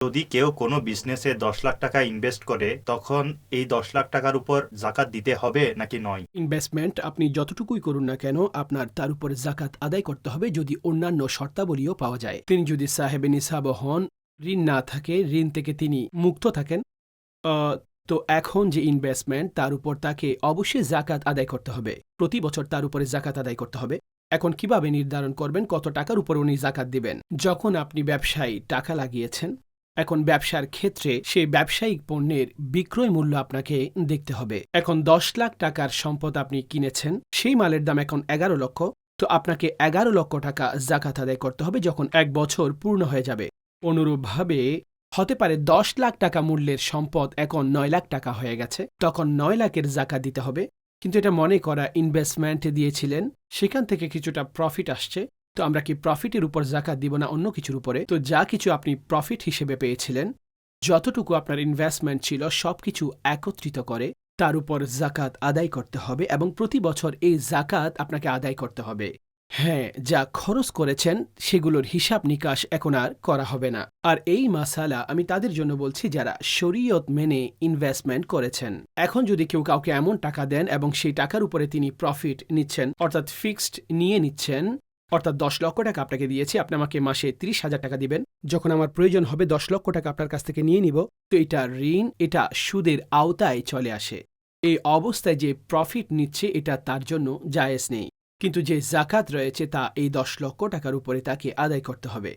যদি কেউ কোনো বিজনেসে 10 লাখ টাকা ইনভেস্ট করে তখন এই 10 লাখ টাকার উপর জাকাত দিতে হবে নাকি নয়? ইনভেস্টমেন্ট আপনি যতটুকুই করুন না কেন আপনার তার উপর জাকাত আদায় করতে হবে যদি অন্যান্য শর্তাবলীও পাওয়া যায়। তিনি যদি সাহেবে নিসাব হন, ঋণ না থাকে, ঋণ থেকে তিনি মুক্ত থাকেন, আহ, তো এখন যে ইনভেস্টমেন্ট তার উপর তাকে অবশ্যই জাকাত আদায় করতে হবে। প্রতি বছর তার উপরে জাকাত আদায় করতে হবে। এখন কিভাবে নির্ধারণ করবেন কত টাকার উপর উনি জাকাত দিবেন? যখন আপনি ব্যবসায় টাকা লাগিয়েছেন, এখন ব্যবসার ক্ষেত্রে সেই ব্যবসায়িক পণ্যের বিক্রয় মূল্য আপনাকে দেখতে হবে। এখন 10 লাখ টাকার সম্পদ আপনি কিনেছেন, সেই মালের দাম এখন 11 লক্ষ, তো আপনাকে 11 লক্ষ টাকা জাকাত আদায় করতে হবে যখন 1 বছর পূর্ণ হয়ে যাবে। অনুরূপভাবে হতে পারে 10 লাখ টাকা মূল্যের সম্পদ এখন 9 লাখ টাকা হয়ে গেছে, তখন 9 লাখের জাকাত দিতে হবে। কিন্তু এটা মনে করা ইনভেস্টমেন্ট দিয়েছিলেন, সেখান থেকে কিছুটা প্রফিট আসছে, তো আমরা কি প্রফিটের উপর জাকাত দিব না অন্য কিছুর উপরে? তো যা কিছু আপনি প্রফিট হিসেবে পেয়েছিলেন, যতটুকু আপনার ইনভেস্টমেন্ট ছিল সবকিছু একত্রিত করে তার উপর জাকাত আদায় করতে হবে এবং প্রতি বছর এই জাকাত আপনাকে আদায় করতে হবে। হ্যাঁ, যা খরচ করেছেন সেগুলোর হিসাব নিকাশ এখন আর করা হবে না। আর এই মাসালা আমি তাদের জন্য বলছি যারা শরীয়ত মেনে ইনভেস্টমেন্ট করেছেন। এখন যদি কেউ কাউকে এমন টাকা দেন এবং সেই টাকার উপরে তিনি প্রফিট নিচ্ছেন, অর্থাৎ ফিক্সড নিয়ে নিচ্ছেন, অর্থাৎ 10 লক্ষ টাকা আপনাকে দিয়েছি, আপনি আমাকে মাসে 30,000 টাকা দিবেন, যখন আমার প্রয়োজন হবে 10 লক্ষ টাকা আপনার কাছ থেকে নিয়ে নিব, তো এটা ঋণ, এটা সুদের আওতায় চলে আসে। এই অবস্থায় যে প্রফিট নিচ্ছে এটা তার জন্য জায়েজ নেই, কিন্তু যে জাকাত রয়েছে তা এই 10 লক্ষ টাকার উপরে তাকে আদায় করতে হবে।